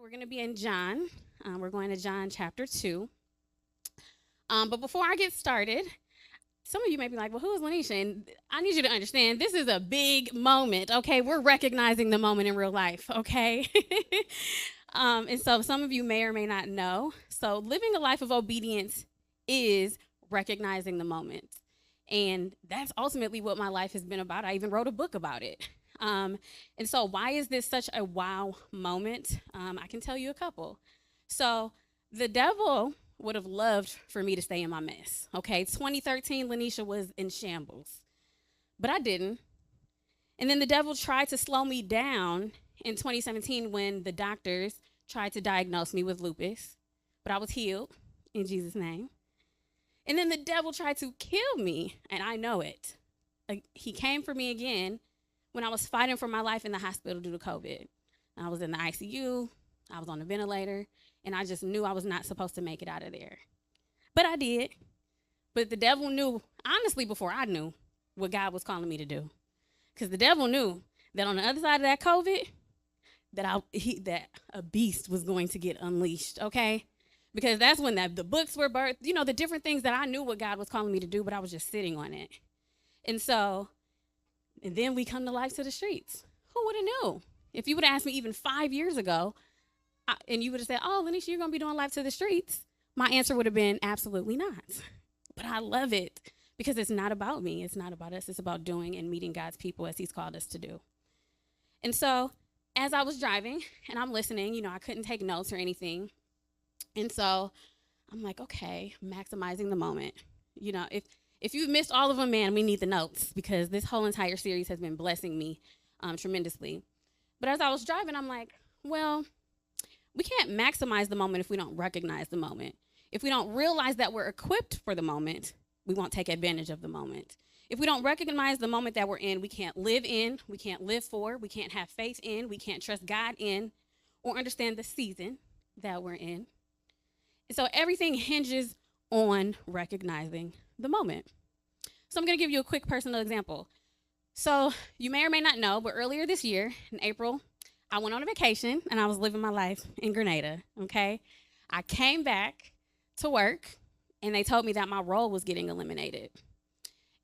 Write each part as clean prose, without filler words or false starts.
We're going to be in John. We're going to John chapter 2. But before I get started, some of you may be like, well, who is Lynesha? And I need you to understand, this is a big moment, okay? We're recognizing the moment in real life, okay? And so some of you may or may not know. So living a life of obedience is recognizing the moment. And that's ultimately what my life has been about. I even wrote a book about it. And so why is this such a wow moment? I can tell you a couple. So the devil would have loved for me to stay in my mess. Okay, 2013, Lynesha was in shambles, but I didn't. And then the devil tried to slow me down in 2017 when the doctors tried to diagnose me with lupus, but I was healed in Jesus' name. And then the devil tried to kill me, and I know it. He came for me again when I was fighting for my life in the hospital due to COVID. I was in the ICU, I was on the ventilator, and I just knew I was not supposed to make it out of there. But I did. But the devil knew, honestly, before I knew what God was calling me to do. Because the devil knew that on the other side of that COVID, that a beast was going to get unleashed, okay? Because that's when the books were birthed, the different things that I knew what God was calling me to do, but I was just sitting on it. And then we come to Life to the Streets. Who would have knew? If you would have asked me even 5 years ago, and you would have said, oh, Lynesha, you're going to be doing Life to the Streets, my answer would have been absolutely not. But I love it because it's not about me. It's not about us. It's about doing and meeting God's people as he's called us to do. And so as I was driving and I'm listening, I couldn't take notes or anything. And so I'm like, okay, maximizing the moment. If you've missed all of them, man, we need the notes because this whole entire series has been blessing me tremendously. But as I was driving, I'm like, well, we can't maximize the moment if we don't recognize the moment. If we don't realize that we're equipped for the moment, we won't take advantage of the moment. If we don't recognize the moment that we're in, we can't live for, we can't have faith in, we can't trust God in, or understand the season that we're in. And so everything hinges on recognizing the moment. So I'm going to give you a quick personal example. So you may or may not know, but earlier this year in April, I went on a vacation and I was living my life in Grenada, okay? I came back to work and they told me that my role was getting eliminated.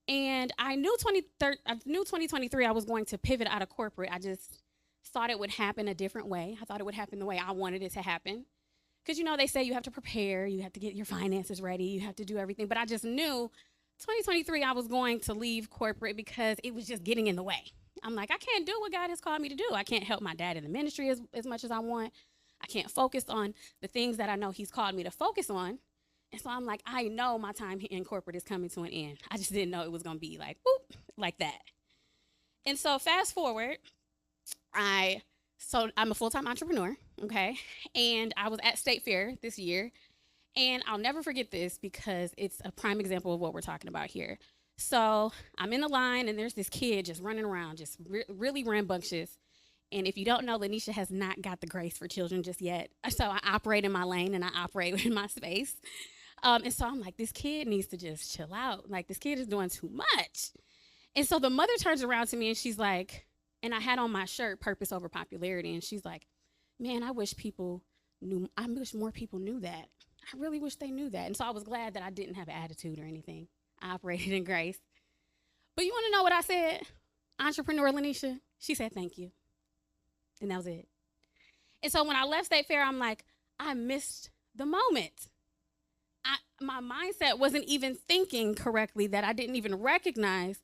And I knew 2023 I was going to pivot out of corporate. I just thought it would happen a different way. I thought it would happen the way I wanted it to happen. Because, they say you have to prepare, you have to get your finances ready, you have to do everything. But I just knew 2023 I was going to leave corporate because it was just getting in the way. I'm like, I can't do what God has called me to do. I can't help my dad in the ministry as much as I want. I can't focus on the things that I know he's called me to focus on. And so I'm like, I know my time in corporate is coming to an end. I just didn't know it was going to be like, whoop, like that. And so fast forward, I'm a full-time entrepreneur, okay? And I was at State Fair this year. And I'll never forget this because it's a prime example of what we're talking about here. So I'm in the line and there's this kid just running around, just really rambunctious. And if you don't know, Lynesha has not got the grace for children just yet. So I operate in my lane and I operate in my space. And so I'm like, this kid needs to just chill out. Like, this kid is doing too much. And so the mother turns around to me and she's like, and I had on my shirt, Purpose Over Popularity. And she's like, man, I wish more people knew that. I really wish they knew that. And so I was glad that I didn't have an attitude or anything. I operated in grace. But you want to know what I said? Entrepreneur Lynesha, she said, thank you. And that was it. And so when I left State Fair, I'm like, I missed the moment. My mindset wasn't even thinking correctly, that I didn't even recognize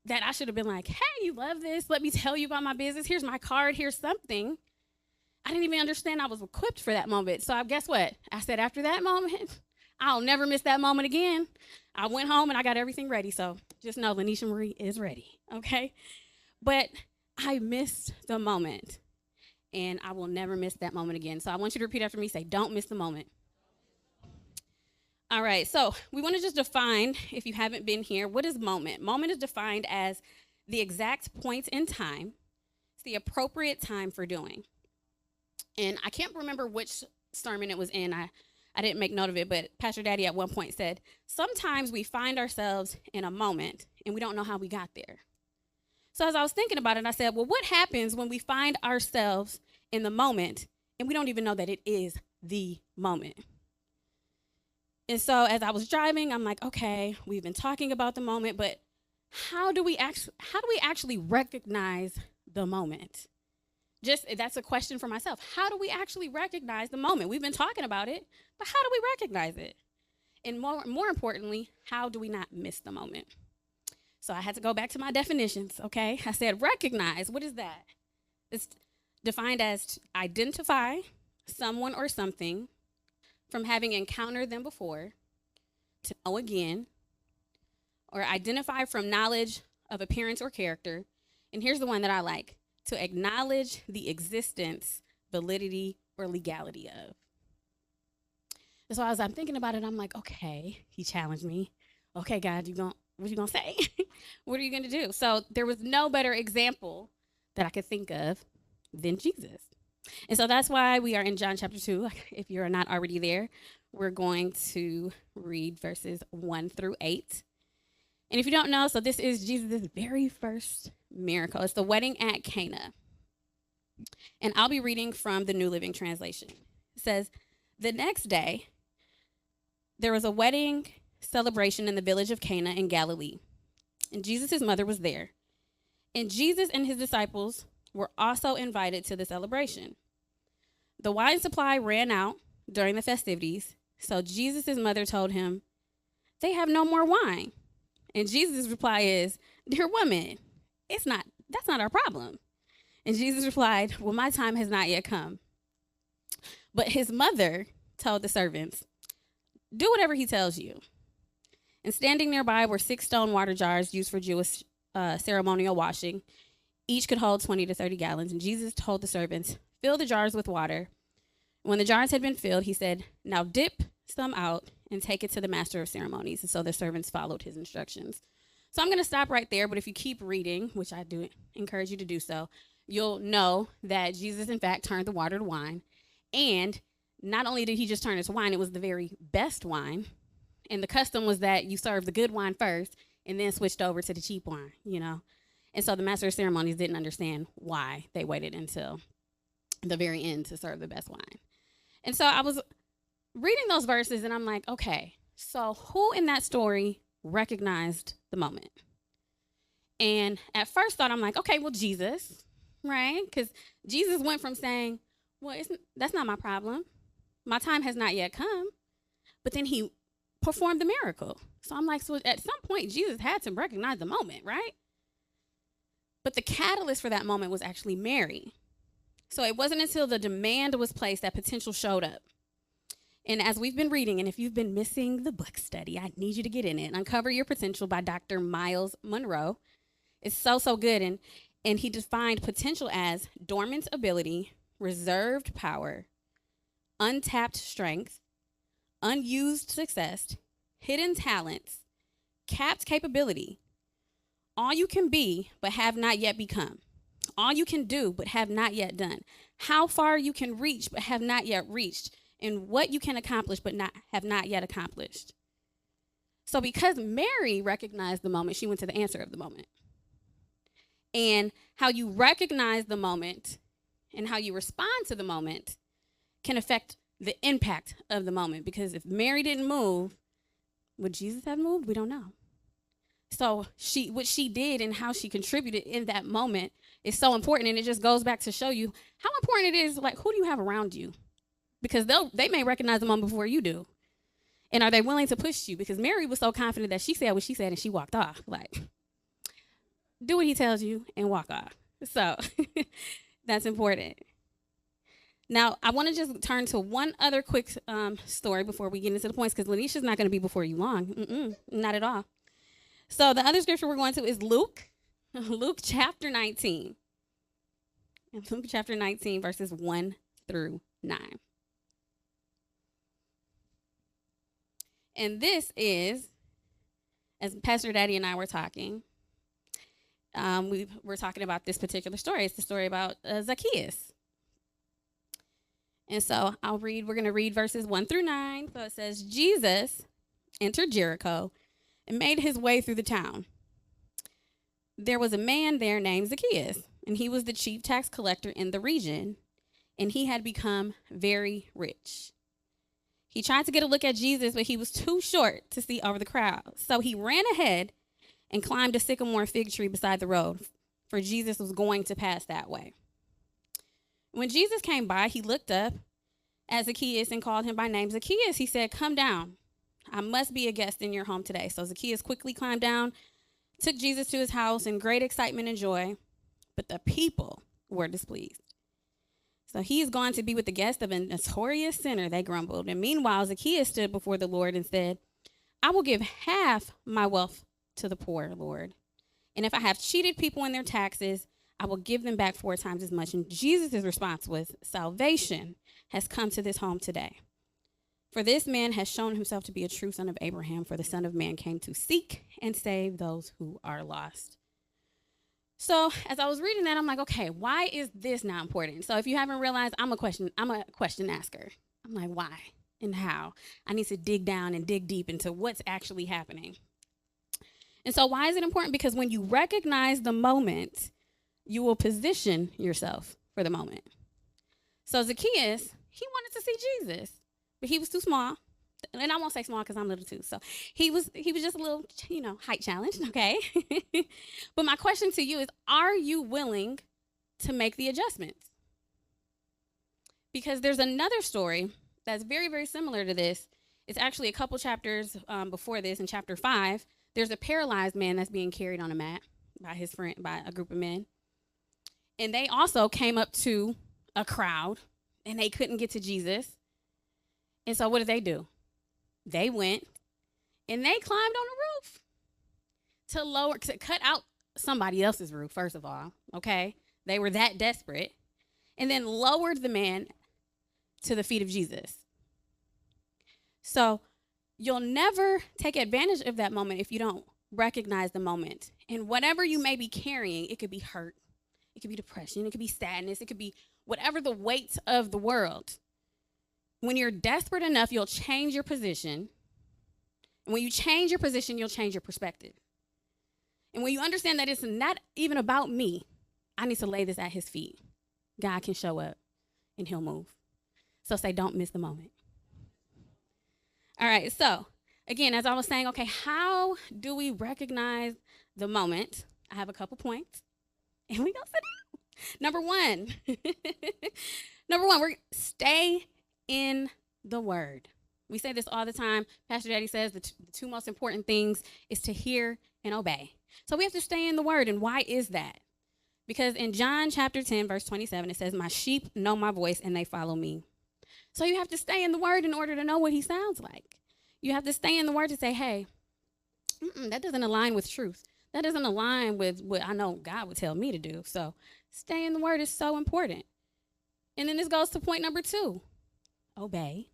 that I should have been like, hey, you love this? Let me tell you about my business. Here's my card. Here's something. I didn't even understand I was equipped for that moment. So guess what? I said, after that moment, I'll never miss that moment again. I went home and I got everything ready. So just know Lynesha Marie is ready, okay? But I missed the moment, and I will never miss that moment again. So I want you to repeat after me. Say, don't miss the moment. All right, so we want to just define, if you haven't been here, what is moment? Moment is defined as the exact point in time. It's the appropriate time for doing. And I can't remember which sermon it was in. I didn't make note of it, but Pastor Daddy at one point said, sometimes we find ourselves in a moment and we don't know how we got there. So as I was thinking about it, I said, well, what happens when we find ourselves in the moment And we don't even know that it is the moment. And so as I was driving, I'm like, okay, we've been talking about the moment, but how do we actually recognize the moment? That's a question for myself. How do we actually recognize the moment? We've been talking about it, but how do we recognize it? And more importantly, how do we not miss the moment? So I had to go back to my definitions, okay? I said recognize. What is that? It's defined as to identify someone or something from having encountered them before, to know again, or identify from knowledge of appearance or character. And here's the one that I like: to acknowledge the existence, validity, or legality of. And so as I'm thinking about it, I'm like, okay, he challenged me. Okay, God, what you gonna say? What are you gonna do? So there was no better example that I could think of than Jesus. And so that's why we are in John chapter 2. If you're not already there, we're going to read verses 1 through 8. And if you don't know, so this is Jesus' very first miracle. It's the wedding at Cana. And I'll be reading from the New Living Translation. It says, the next day, there was a wedding celebration in the village of Cana in Galilee. And Jesus' mother was there. And Jesus and his disciples were also invited to the celebration. The wine supply ran out during the festivities, so Jesus' mother told him, they have no more wine. And Jesus' reply is, dear woman, that's not our problem. And Jesus replied, well, my time has not yet come. But his mother told the servants, do whatever he tells you. And standing nearby were 6 stone water jars used for Jewish ceremonial washing. Each could hold 20 to 30 gallons. And Jesus told the servants, fill the jars with water. When the jars had been filled, he said, now dip some out and take it to the master of ceremonies. And so the servants followed his instructions. So I'm going to stop right there. But if you keep reading, which I do encourage you to do so, you'll know that Jesus, in fact, turned the water to wine. And not only did he just turn it to wine, it was the very best wine. And the custom was that you serve the good wine first and then switched over to the cheap wine, you know. And so the master of ceremonies didn't understand why they waited until the very end to serve the best wine. And so I was reading those verses and I'm like, okay, so who in that story recognized the moment? And at first thought, I'm like, okay, well, Jesus, right? Because Jesus went from saying, well, that's not my problem. My time has not yet come. But then he performed the miracle. So I'm like, so at some point, Jesus had to recognize the moment, right? But the catalyst for that moment was actually Mary. So it wasn't until the demand was placed that potential showed up. And as we've been reading, and if you've been missing the book study, I need you to get in it. Uncover Your Potential by Dr. Miles Monroe. It's so good. And he defined potential as dormant ability, reserved power, untapped strength, unused success, hidden talents, capped capability. All you can be, but have not yet become. All you can do, but have not yet done. How far you can reach, but have not yet reached. And what you can accomplish, but have not yet accomplished. So because Mary recognized the moment, she went to the answer of the moment. And how you recognize the moment and how you respond to the moment can affect the impact of the moment. Because if Mary didn't move, would Jesus have moved? We don't know. So what she did and how she contributed in that moment is so important. And it just goes back to show you how important it is, like, who do you have around you? Because they may recognize the moment before you do. And are they willing to push you? Because Mary was so confident that she said what she said and she walked off. Like, do what he tells you and walk off. So that's important. Now, I want to just turn to one other quick story before we get into the points, because Lynesha's not going to be before you long. Not at all. So the other scripture we're going to is Luke chapter 19. And Luke chapter 19, verses 1 through 9. And this is, as Pastor Daddy and I were talking, we're talking about this particular story. It's the story about Zacchaeus. And so we're going to read verses 1 through 9. So it says, Jesus entered Jericho and made his way through the town. There was a man there named Zacchaeus, and he was the chief tax collector in the region, and he had become very rich. He tried to get a look at Jesus, but he was too short to see over the crowd. So he ran ahead and climbed a sycamore fig tree beside the road, for Jesus was going to pass that way. When Jesus came by, he looked up at Zacchaeus and called him by name. Zacchaeus, he said, "Come down. I must be a guest in your home today." So Zacchaeus quickly climbed down, took Jesus to his house in great excitement and joy, but the people were displeased. So he's gone to be with the guest of a notorious sinner, they grumbled. And meanwhile, Zacchaeus stood before the Lord and said, "I will give half my wealth to the poor, Lord. And if I have cheated people in their taxes, I will give them back 4 times as much." And Jesus' response was, "Salvation has come to this home today. For this man has shown himself to be a true son of Abraham, for the Son of Man came to seek and save those who are lost." So as I was reading that, I'm like, okay, why is this not important? So if you haven't realized, I'm a question asker. I'm like, why and how? I need to dig down and dig deep into what's actually happening. And so why is it important? Because when you recognize the moment, you will position yourself for the moment. So Zacchaeus, he wanted to see Jesus, but he was too small. And I won't say small because I'm little too. So he was just a little, height challenged, okay? But my question to you is, are you willing to make the adjustments? Because there's another story that's very, very similar to this. It's actually a couple chapters before this. In chapter 5, there's a paralyzed man that's being carried on a mat by a group of men. And they also came up to a crowd, and they couldn't get to Jesus. And so what did they do? They went and they climbed on the roof to cut out somebody else's roof, first of all, okay? They were that desperate. And then lowered the man to the feet of Jesus. So you'll never take advantage of that moment if you don't recognize the moment. And whatever you may be carrying, it could be hurt, it could be depression, it could be sadness, it could be whatever the weight of the world. When you're desperate enough, you'll change your position. And when you change your position, you'll change your perspective. And when you understand that it's not even about me, I need to lay this at his feet. God can show up and he'll move. So say, don't miss the moment. All right, so again, as I was saying, okay, how do we recognize the moment? I have a couple points, and we gonna sit down. Number one, we're stay in the word. We say this all the time. Pastor Daddy says the 2 most important things is to hear and obey. So we have to stay in the word. And why is that? Because in John chapter 10, verse 27, it says, "My sheep know my voice and they follow me." So you have to stay in the word in order to know what he sounds like. You have to stay in the word to say, hey, that doesn't align with truth. That doesn't align with what I know God would tell me to do. So stay in the word is so important. And then this goes to point number 2. Obey,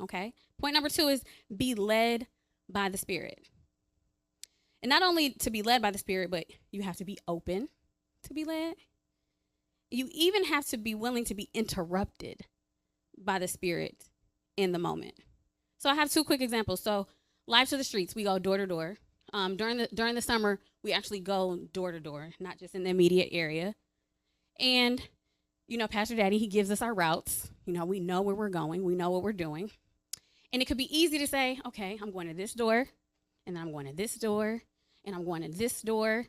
okay? Point number 2 is be led by the Spirit. And not only to be led by the Spirit, but you have to be open to be led. You even have to be willing to be interrupted by the Spirit in the moment. So I have 2 quick examples. So Live to the Streets, we go door to door. During the summer, we actually go door to door, not just in the immediate area. And Pastor Daddy, he gives us our routes. We know where we're going. We know what we're doing. And it could be easy to say, okay, I'm going to this door, and then I'm going to this door, and I'm going to this door.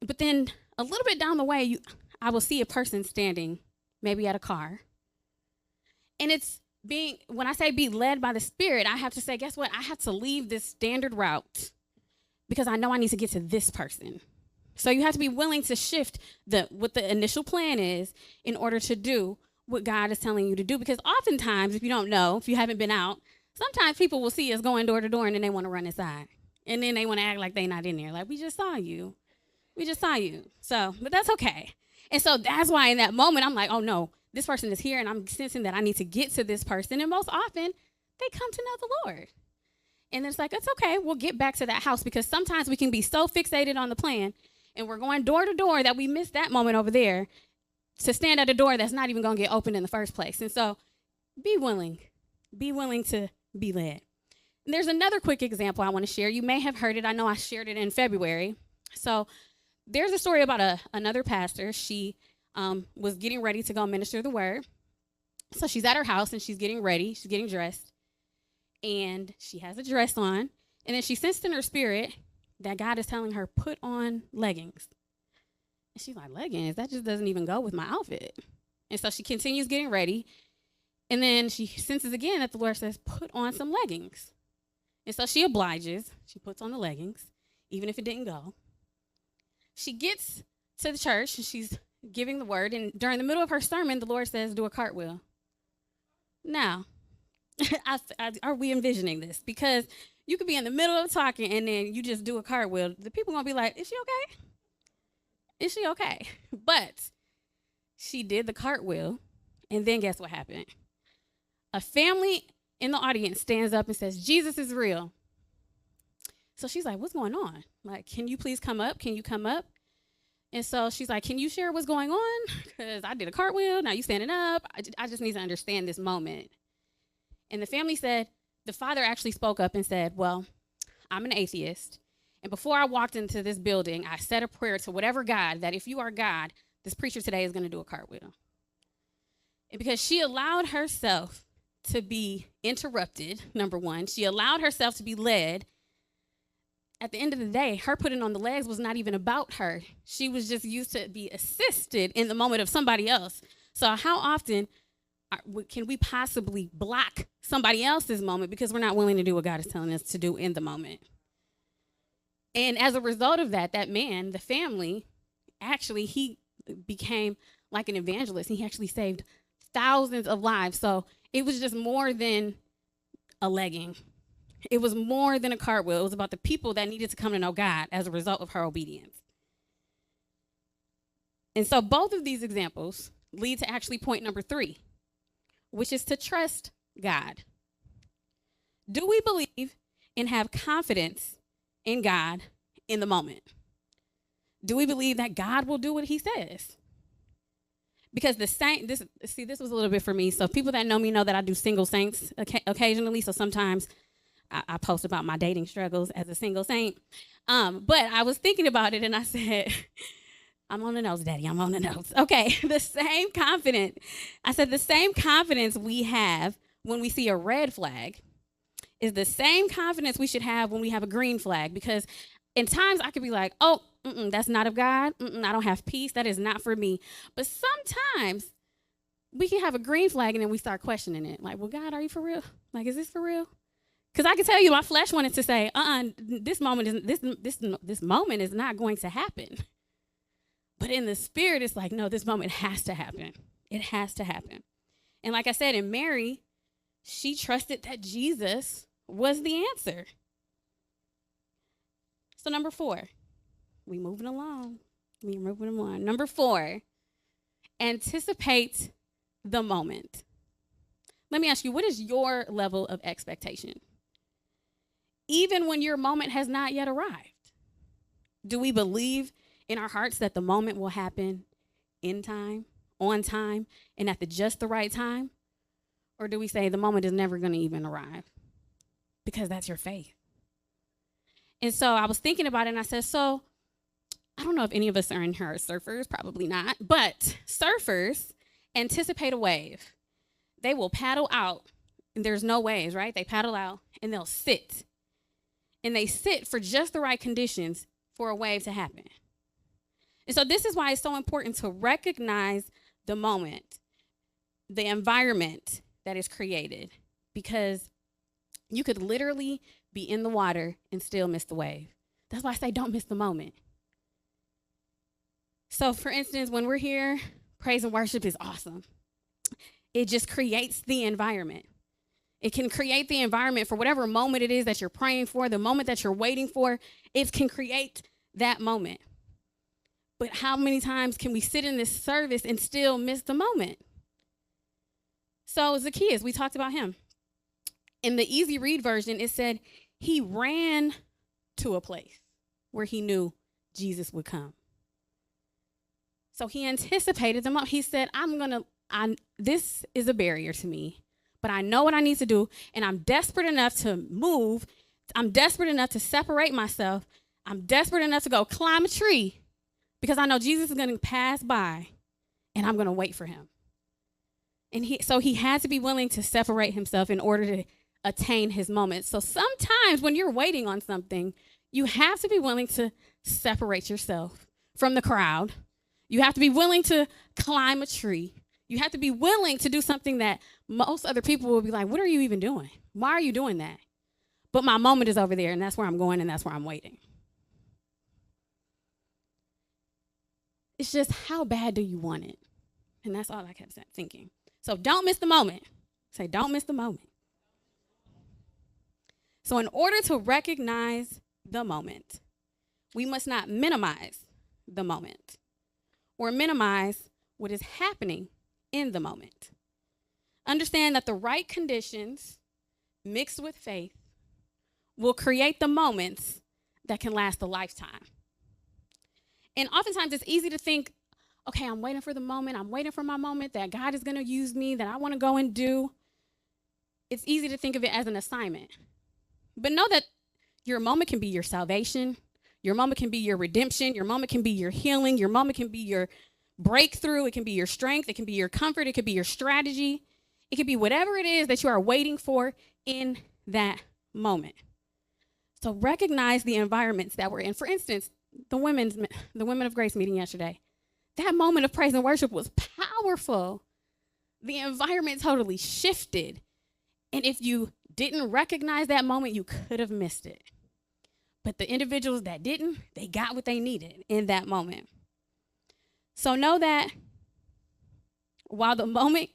But then a little bit down the way, I will see a person standing maybe at a car. And when I say be led by the Spirit, I have to say, guess what? I have to leave this standard route because I know I need to get to this person. So you have to be willing to shift what the initial plan is in order to do what God is telling you to do. Because oftentimes, if you don't know, if you haven't been out, sometimes people will see us going door to door and then they want to run inside. And then they want to act like they're not in there. Like, we just saw you. So, but that's okay. And so that's why in that moment, I'm like, oh no, this person is here and I'm sensing that I need to get to this person. And most often they come to know the Lord. And it's like, it's okay. We'll get back to that house, because sometimes we can be so fixated on the plan and we're going door to door that we miss that moment over there to stand at a door that's not even going to get opened in the first place. And so be willing to be led. And there's another quick example I want to share. You may have heard it. I know I shared it in February. So there's a story about another pastor. She was getting ready to go minister the word. So she's at her house and she's getting ready. She's getting dressed. And she has a dress on. And then she sensed in her spirit that God is telling her, put on leggings. And she's like, leggings? That just doesn't even go with my outfit. And so she continues getting ready. And then she senses again that the Lord says, put on some leggings. And so she obliges. She puts on the leggings, even if it didn't go. She gets to the church and she's giving the word. And during the middle of her sermon, the Lord says, do a cartwheel. Now, are we envisioning this? Because you could be in the middle of talking and then you just do a cartwheel. The people are going to be like, is she okay? Is she okay? But she did the cartwheel. And then guess what happened? A family in the audience stands up and says, Jesus is real. So she's like, what's going on? Like, can you please come up? Can you come up? And so she's like, can you share what's going on? Because I did a cartwheel. Now you standing up. I just need to understand this moment. And the family said, the father actually spoke up and said, well, I'm an atheist. And before I walked into this building, I said a prayer to whatever God, that if you are God, this preacher today is going to do a cartwheel. And because she allowed herself to be interrupted, number one, she allowed herself to be led. At the end of the day, her putting on the legs was not even about her. She was just used to be assisted in the moment of somebody else. So how often can we possibly block somebody else's moment because we're not willing to do what God is telling us to do in the moment? And as a result of that, that man, the family, actually, he became like an evangelist. He actually saved thousands of lives. So it was just more than a legging. It was more than a cartwheel. It was about the people that needed to come to know God as a result of her obedience. And so both of these examples lead to actually point number 3, which is to trust God. Do we believe and have confidence in God in the moment? Do we believe that God will do what he says? Because this was a little bit for me. So people that know me know that I do single saints occasionally. So sometimes I post about my dating struggles as a single saint. But I was thinking about it and I said, I'm on the nose, Daddy. I'm on the nose. Okay, the same confidence we have when we see a red flag is the same confidence we should have when we have a green flag. Because in times I could be like, oh, that's not of God. I don't have peace. That is not for me. But sometimes we can have a green flag and then we start questioning it. Like, well, God, are you for real? Like, is this for real? Because I can tell you, my flesh wanted to say, this moment is not going to happen. But in the spirit, it's like, no, this moment has to happen. It has to happen. And like I said, in Mary, she trusted that Jesus was the answer. So number 4, we moving along. Number 4, anticipate the moment. Let me ask you, what is your level of expectation? Even when your moment has not yet arrived, do we believe in our hearts that the moment will happen in time, on time, and at just the right time? Or do we say the moment is never going to even arrive? Because that's your faith. And so I was thinking about it and I said, so I don't know if any of us are in here surfers, probably not, but surfers anticipate a wave. They will paddle out and there's no waves, right? They paddle out and they'll sit. And they sit for just the right conditions for a wave to happen. And so this is why it's so important to recognize the moment, the environment that is created, because you could literally be in the water and still miss the wave. That's why I say don't miss the moment. So for instance, when we're here, praise and worship is awesome. It just creates the environment. It can create the environment for whatever moment it is that you're praying for, the moment that you're waiting for. It can create that moment. But how many times can we sit in this service and still miss the moment? So Zacchaeus, we talked about him. In the easy read version, it said he ran to a place where he knew Jesus would come. So he anticipated the moment. He said, this is a barrier to me, but I know what I need to do, and I'm desperate enough to move. I'm desperate enough to separate myself. I'm desperate enough to go climb a tree because I know Jesus is going to pass by, and I'm going to wait for him. And he had to be willing to separate himself in order to attain his moment. So sometimes when you're waiting on something, you have to be willing to separate yourself from the crowd. You have to be willing to climb a tree. You have to be willing to do something that most other people will be like, what are you even doing? Why are you doing that? But my moment is over there, and that's where I'm going, and that's where I'm waiting. It's just, how bad do you want it? And that's all I kept thinking. So don't miss the moment. Say, don't miss the moment. So in order to recognize the moment, we must not minimize the moment or minimize what is happening in the moment. Understand that the right conditions mixed with faith will create the moments that can last a lifetime. And oftentimes it's easy to think, okay, I'm waiting for the moment. I'm waiting for my moment that God is going to use me, that I want to go and do. It's easy to think of it as an assignment. But know that your moment can be your salvation. Your moment can be your redemption. Your moment can be your healing. Your moment can be your breakthrough. It can be your strength. It can be your comfort. It could be your strategy. It could be whatever it is that you are waiting for in that moment. So recognize the environments that we're in. For instance, the Women of Grace meeting yesterday. That moment of praise and worship was powerful. The environment totally shifted. And if you didn't recognize that moment, you could have missed it. But the individuals that didn't, they got what they needed in that moment. So know that while the moment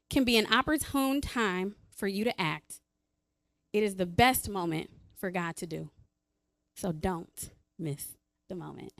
can be an opportune time for you to act, it is the best moment for God to do. So don't miss the moment.